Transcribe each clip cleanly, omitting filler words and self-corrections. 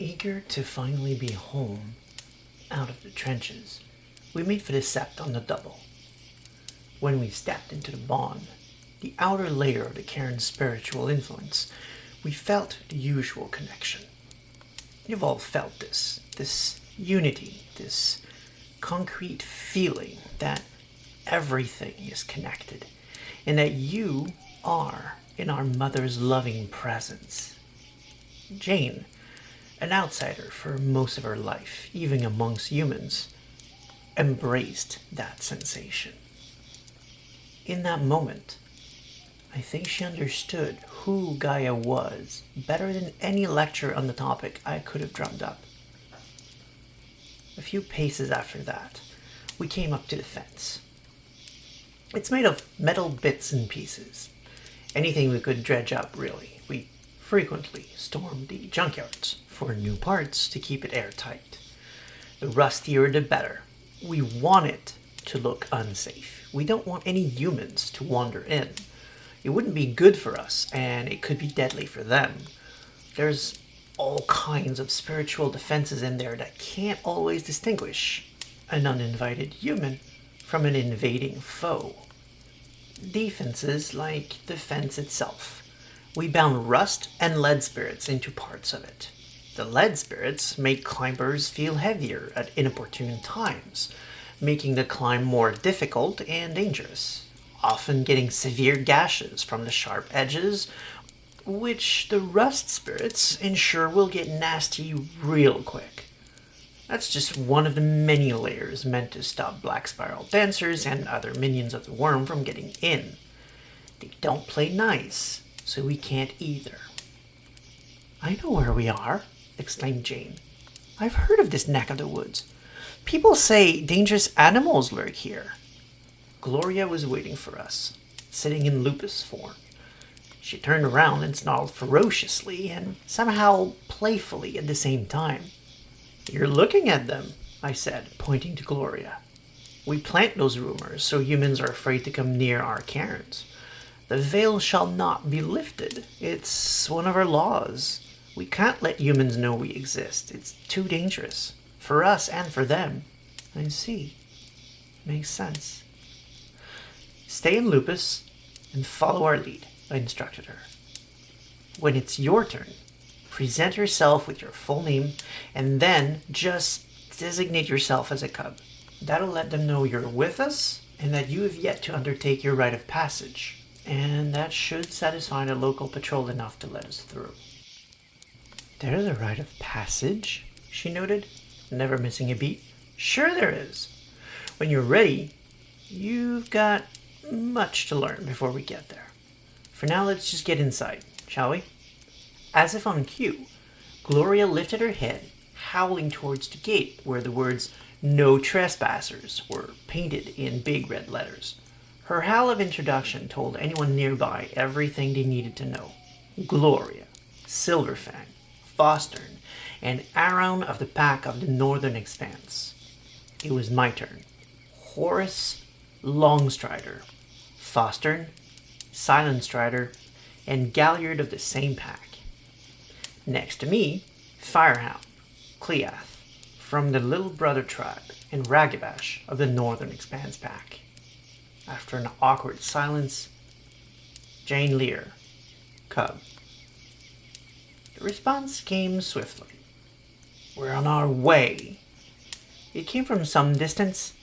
Eager to finally be home, out of the trenches, we made for the sept on the double. When we stepped into the bond, the outer layer of the Cairn's spiritual influence, we felt the usual connection. You've all felt this unity, this concrete feeling that everything is connected, and that you are in our mother's loving presence. Jane, an outsider for most of her life, even amongst humans, embraced that sensation. In that moment, I think she understood who Gaia was better than any lecture on the topic I could have drummed up. A few paces after that, we came up to the fence. It's made of metal bits and pieces. Anything we could dredge up, really. We frequently stormed the junkyards for new parts to keep it airtight. The rustier the better. We want it to look unsafe. We don't want any humans to wander in. It wouldn't be good for us, and it could be deadly for them. There's all kinds of spiritual defenses in there that can't always distinguish an uninvited human from an invading foe. Defenses like the fence itself. We bound rust and lead spirits into parts of it. The lead spirits make climbers feel heavier at inopportune times, making the climb more difficult and dangerous, often getting severe gashes from the sharp edges, which the rust spirits ensure will get nasty real quick. That's just one of the many layers meant to stop black spiral dancers and other minions of the worm from getting in. They don't play nice, so we can't either. "I know where we are," exclaimed Jane. "I've heard of this neck of the woods. People say dangerous animals lurk here." Gloria was waiting for us, sitting in lupus form. She turned around and snarled ferociously and somehow playfully at the same time. "You're looking at them," I said, pointing to Gloria. "We plant those rumors so humans are afraid to come near our cairns. The veil shall not be lifted. It's one of our laws. We can't let humans know we exist. It's too dangerous. For us and for them." "I see. Makes sense." "Stay in lupus and follow our lead," I instructed her. "When it's your turn, present yourself with your full name and then just designate yourself as a cub. That'll let them know you're with us and that you have yet to undertake your rite of passage. And that should satisfy the local patrol enough to let us through." "There's a rite of passage," she noted, never missing a beat. "Sure there is. When you're ready, you've got much to learn before we get there. For now, let's just get inside, shall we?" As if on cue, Gloria lifted her head, howling towards the gate where the words "No trespassers" were painted in big red letters. Her howl of introduction told anyone nearby everything they needed to know. Gloria, Silverfang, Fostern, and Aaron of the Pack of the Northern Expanse. It was my turn. Horus, Longstrider, Fostern, Silent Strider, and Galliard of the same pack. Next to me, Firehound, Cleath, from the Little Brother tribe, and Ragabash of the Northern Expanse pack. After an awkward silence, Jane Lear, Cub. The response came swiftly. "We're on our way." It came from some distance.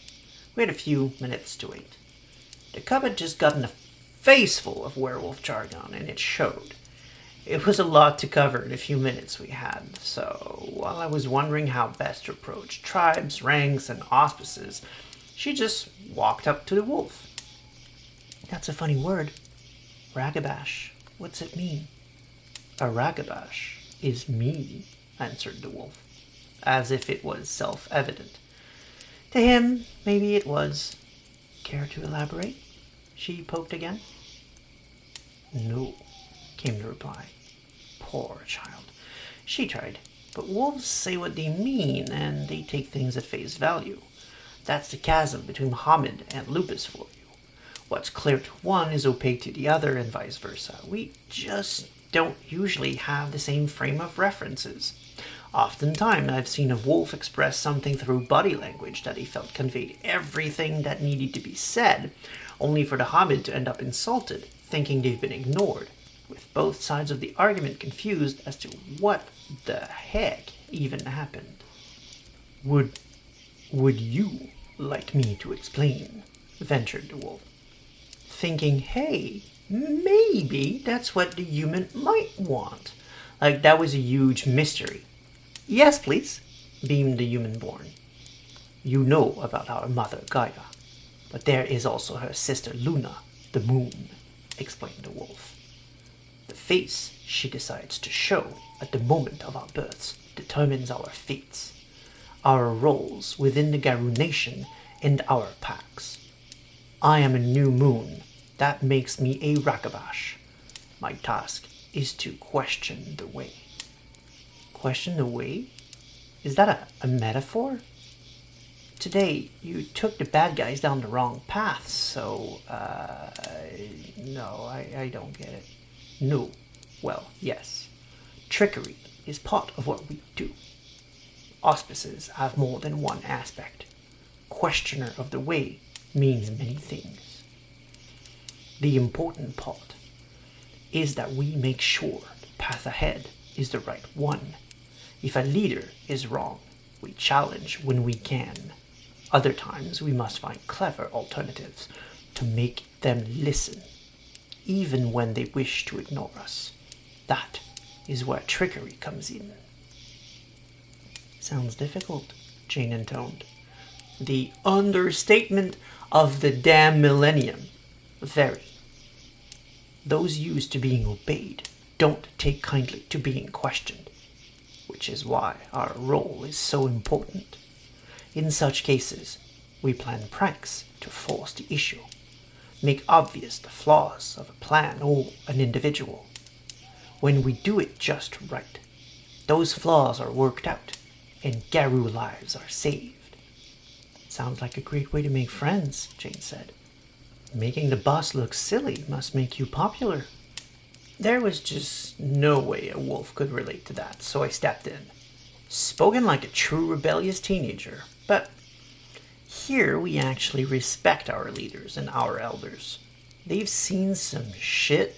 We had a few minutes to wait. The cub had just gotten a face full of werewolf jargon, and it showed. It was a lot to cover in the few minutes we had, so while I was wondering how best to approach tribes, ranks, and auspices, she just walked up to the wolf. "That's a funny word. Ragabash. What's it mean?" "A Ragabash is me," answered the wolf, as if it was self-evident. To him, maybe it was. "Care to elaborate?" She poked again. "No," came the reply. Poor child. She tried, but wolves say what they mean, and they take things at face value. That's the chasm between Muhammad and lupus for you. What's clear to one is opaque to the other, and vice versa. We just don't usually have the same frame of references. Oftentimes, I've seen a wolf express something through body language that he felt conveyed everything that needed to be said, only for the hobbit to end up insulted, thinking they've been ignored, with both sides of the argument confused as to what the heck even happened. Would you like me to explain? Ventured the wolf, thinking, hey, maybe that's what the human might want. Like that was a huge mystery. Yes, please, beamed the human-born. You know about our mother, Gaia, but there is also her sister Luna, the moon, explained the wolf. The face she decides to show at the moment of our births determines our fates, our roles within the Garou nation, and our packs. I am a new moon. That makes me a Ragabash. My task is to question the way. Question the way? Is that a metaphor? Today, you took the bad guys down the wrong path, so, no, I don't get it. No. Well, yes. Trickery is part of what we do. Auspices have more than one aspect. Questioner of the way means many things. The important part is that we make sure the path ahead is the right one. If a leader is wrong, we challenge when we can. Other times we must find clever alternatives to make them listen, even when they wish to ignore us. That is where trickery comes in. Sounds difficult, Jane intoned. The understatement of the damn millennium. Very. Those used to being obeyed don't take kindly to being questioned, which is why our role is so important. In such cases, we plan pranks to force the issue, make obvious the flaws of a plan or an individual. When we do it just right, those flaws are worked out and Garou lives are saved. Sounds like a great way to make friends, Jane said. Making the boss look silly must make you popular. There was just no way a wolf could relate to that, so I stepped in. Spoken like a true rebellious teenager, but here we actually respect our leaders and our elders. They've seen some shit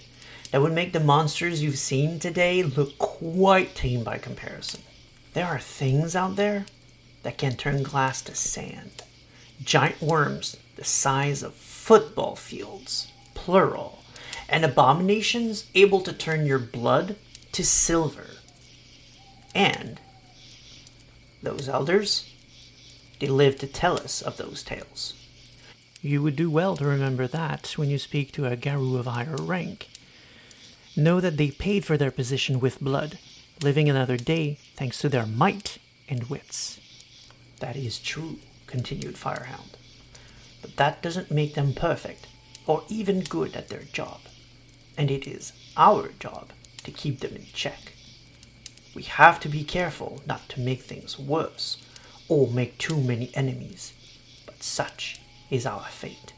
that would make the monsters you've seen today look quite tame by comparison. There are things out there that can turn glass to sand. Giant worms the size of football fields, plural, and abominations able to turn your blood to silver. And those elders, they live to tell us of those tales. You would do well to remember that when you speak to a Garou of higher rank. Know that they paid for their position with blood, living another day thanks to their might and wits. That is true, continued Firehound. But that doesn't make them perfect, or even good at their job. And it is our job to keep them in check. We have to be careful not to make things worse, or make too many enemies. But such is our fate.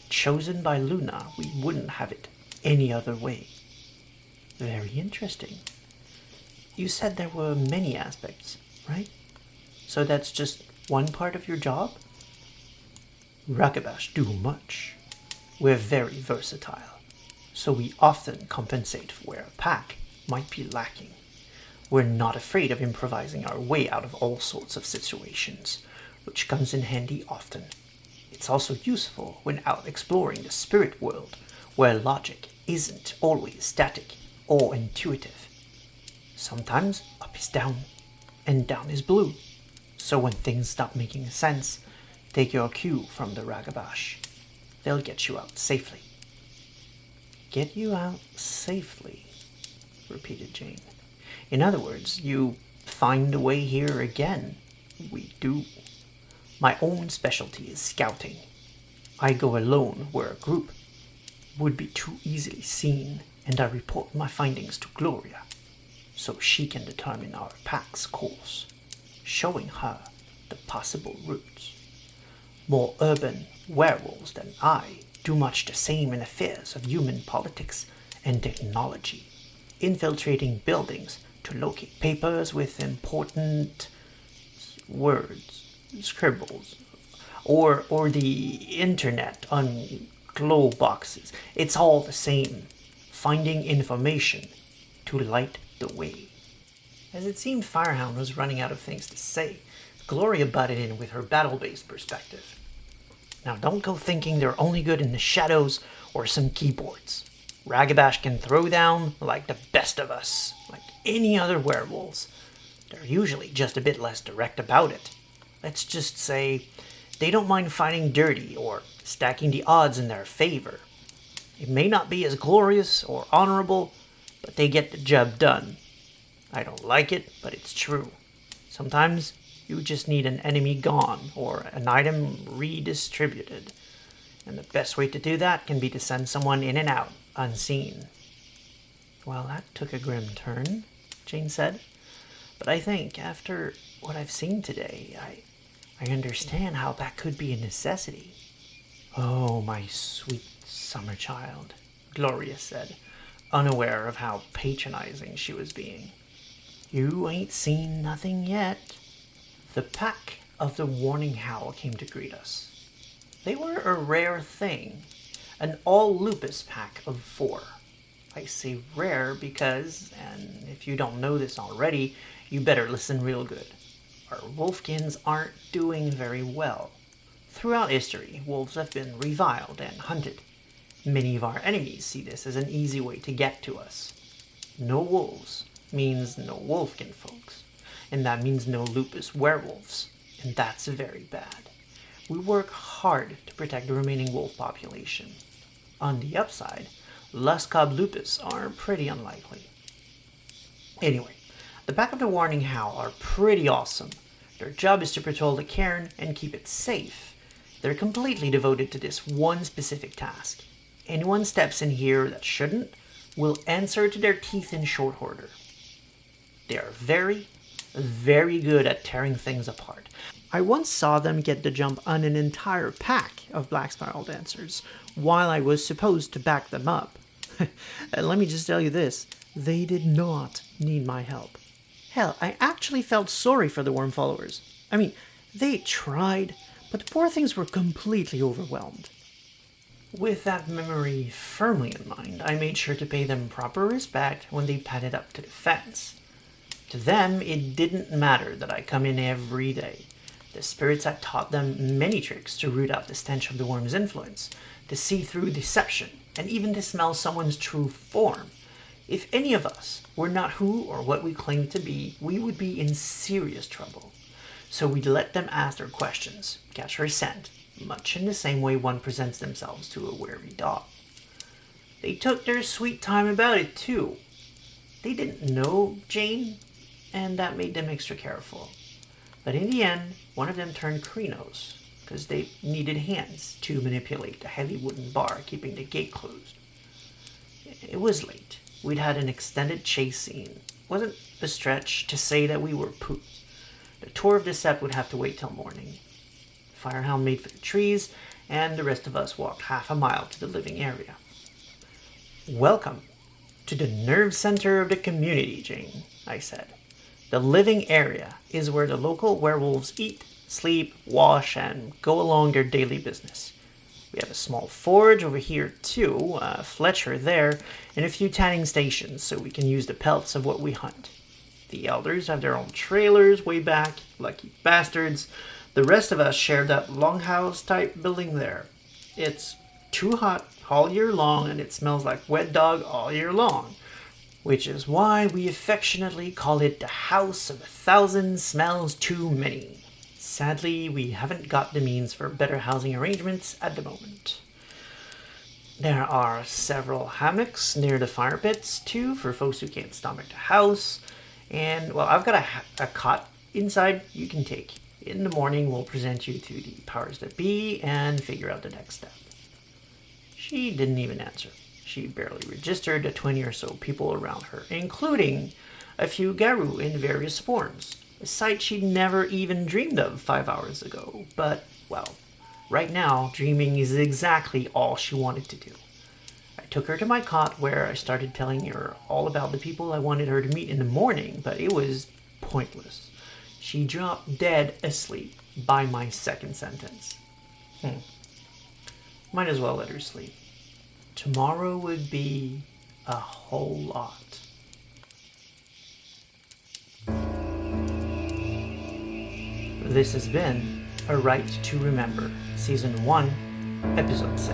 Chosen by Luna, we wouldn't have it any other way. Very interesting. You said there were many aspects, right? So that's just one part of your job? Ragabash do much. We're very versatile, so we often compensate for where a pack might be lacking. We're not afraid of improvising our way out of all sorts of situations, which comes in handy often. It's also useful when out exploring the spirit world, where logic isn't always static or intuitive. Sometimes up is down, and down is blue. So when things stop making sense, take your cue from the Ragabash. They'll get you out safely. Get you out safely, repeated Jane. In other words, you find a way here again. We do. My own specialty is scouting. I go alone where a group would be too easily seen, and I report my findings to Gloria, so she can determine our pack's course, showing her the possible routes. More urban werewolves than I do much the same in affairs of human politics and technology, infiltrating buildings to locate papers with important words, scribbles, or the internet on glow boxes. It's all the same. Finding information to light the way. As it seemed Firehound was running out of things to say, Gloria butted in with her battle-based perspective. Now don't go thinking they're only good in the shadows or some keyboards. Ragabash can throw down like the best of us, like any other werewolves. They're usually just a bit less direct about it. Let's just say they don't mind fighting dirty or stacking the odds in their favor. It may not be as glorious or honorable, but they get the job done. I don't like it, but it's true. Sometimes you just need an enemy gone or an item redistributed. And the best way to do that can be to send someone in and out, unseen. Well, that took a grim turn, Jane said. But I think, after what I've seen today, I understand how that could be a necessity. Oh, my sweet summer child, Gloria said, unaware of how patronizing she was being. You ain't seen nothing yet. The pack of the Warning Howl came to greet us. They were a rare thing, an all-lupus pack of 4. I say rare because, and if you don't know this already, you better listen real good. Our wolfkins aren't doing very well. Throughout history, wolves have been reviled and hunted. Many of our enemies see this as an easy way to get to us. No wolves means no wolfkin folks, and that means no lupus werewolves, and that's very bad. We work hard to protect the remaining wolf population. On the upside, Luscob lupus are pretty unlikely. Anyway, the pack of the Warning Howl are pretty awesome. Their job is to patrol the cairn and keep it safe. They're completely devoted to this one specific task. Anyone steps in here that shouldn't will answer to their teeth in short order. They are very, very good at tearing things apart. I once saw them get the jump on an entire pack of Black Spiral Dancers, while I was supposed to back them up. And let me just tell you this, they did not need my help. Hell, I actually felt sorry for the worm followers. I mean, they tried, but the poor things were completely overwhelmed. With that memory firmly in mind, I made sure to pay them proper respect when they padded up to the fence. To them, it didn't matter that I come in every day. The spirits had taught them many tricks to root out the stench of the worm's influence, to see through deception, and even to smell someone's true form. If any of us were not who or what we claimed to be, we would be in serious trouble. So we'd let them ask their questions, catch their scent, much in the same way one presents themselves to a wary dog. They took their sweet time about it, too. They didn't know Jane, and that made them extra careful. But in the end, one of them turned Krinos, because they needed hands to manipulate the heavy wooden bar keeping the gate closed. It was late. We'd had an extended chase scene. It wasn't a stretch to say that we were pooped. The tour of the sept would have to wait till morning. Firehound made for the trees, and the rest of us walked half a mile to the living area. Welcome to the nerve center of the community, Jane, I said. The living area is where the local werewolves eat, sleep, wash, and go along their daily business. We have a small forge over here too, a Fletcher there, and a few tanning stations so we can use the pelts of what we hunt. The elders have their own trailers way back, lucky bastards. The rest of us share that longhouse type building there. It's too hot all year long and it smells like wet dog all year long, which is why we affectionately call it the House of 1,000 Smells Too Many. Sadly, we haven't got the means for better housing arrangements at the moment. There are several hammocks near the fire pits, too, for folks who can't stomach the house. And, well, I've got a cot inside you can take. In the morning, we'll present you to the powers that be and figure out the next step. She didn't even answer. She barely registered the 20 or so people around her, including a few Garou in various forms. A sight she'd never even dreamed of 5 hours ago. But, well, right now, dreaming is exactly all she wanted to do. I took her to my cot where I started telling her all about the people I wanted her to meet in the morning, but it was pointless. She dropped dead asleep by my second sentence. Might as well let her sleep. Tomorrow would be a whole lot. This has been A Rite to Remember, Season 1, Episode 6.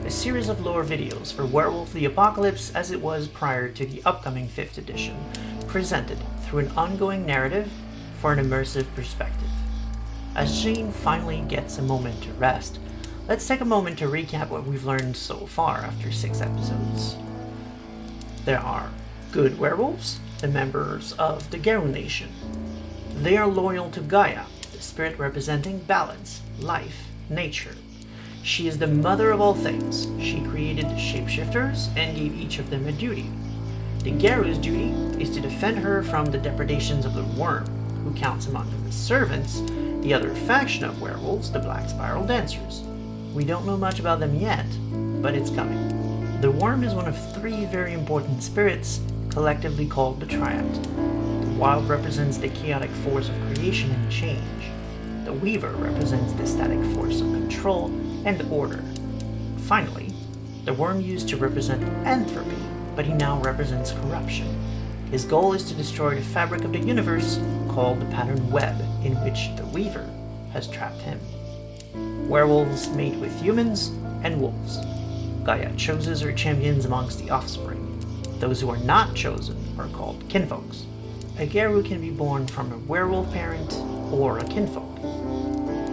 A series of lore videos for Werewolf the Apocalypse as it was prior to the upcoming 5th edition, presented through an ongoing narrative for an immersive perspective. As Jane finally gets a moment to rest, let's take a moment to recap what we've learned so far after 6 episodes. There are good werewolves, the members of the Garou nation. They are loyal to Gaia, the spirit representing balance, life, nature. She is the mother of all things. She created the shapeshifters and gave each of them a duty. The Garou's duty is to defend her from the depredations of the worm, who counts among the servants, the other faction of werewolves, the Black Spiral Dancers. We don't know much about them yet, but it's coming. The worm is one of 3 very important spirits, collectively called the Triad. The Wild represents the chaotic force of creation and change. The Weaver represents the static force of control and order. Finally, the worm used to represent entropy, but he now represents corruption. His goal is to destroy the fabric of the universe, called the pattern web, in which the Weaver has trapped him. Werewolves mate with humans and wolves. Gaia chooses her champions amongst the offspring. Those who are not chosen are called kinfolks. A Garou can be born from a werewolf parent or a kinfolk.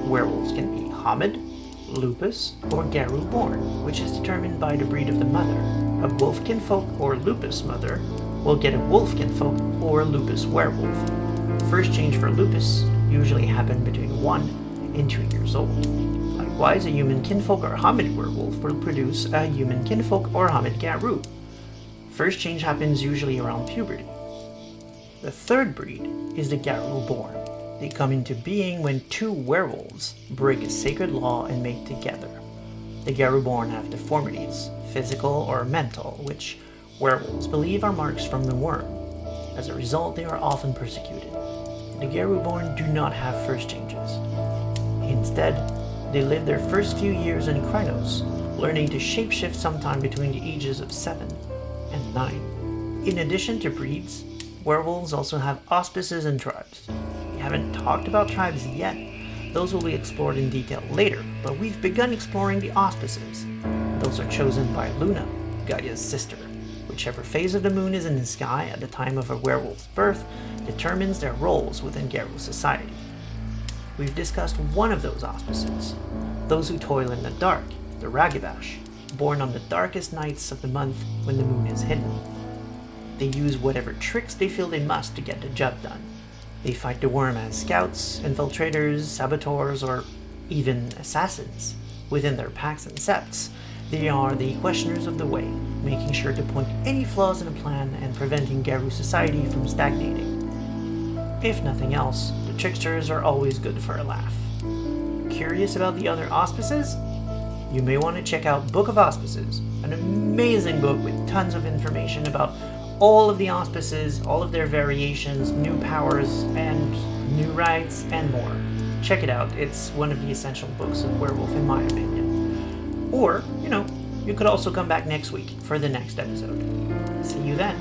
Werewolves can be Homid, Lupus, or Garou born, which is determined by the breed of the mother. A wolf kinfolk or lupus mother will get a wolf kinfolk or a lupus werewolf. First change for lupus usually happen between 1 and 2 years old. Likewise, a human kinfolk or Homid werewolf will produce a human kinfolk or Homid Garou. First change happens usually around puberty. The third breed is the Garou born. They come into being when 2 werewolves break a sacred law and mate together. The Garou born have deformities, physical or mental, which werewolves believe are marks from the worm. As a result, they are often persecuted. The Garou born do not have first changes. Instead, they live their first few years in Krynos, learning to shapeshift sometime between the ages of 7 and 9. In addition to breeds, werewolves also have auspices and tribes. We haven't talked about tribes yet. Those will be explored in detail later, but we've begun exploring the auspices. Those are chosen by Luna, Gaia's sister. Whichever phase of the moon is in the sky at the time of a werewolf's birth determines their roles within Garou society. We've discussed one of those auspices, those who toil in the dark, the Ragabash, born on the darkest nights of the month when the moon is hidden. They use whatever tricks they feel they must to get the job done. They fight the worm as scouts, infiltrators, saboteurs, or even assassins. Within their packs and septs, they are the questioners of the way, making sure to point any flaws in a plan and preventing Garou society from stagnating. If nothing else, the tricksters are always good for a laugh. Curious about the other auspices? You may want to check out Book of Auspices, an amazing book with tons of information about all of the auspices, all of their variations, new powers, and new rites, and more. Check it out, it's one of the essential books of Werewolf in my opinion. Or, you could also come back next week for the next episode. See you then.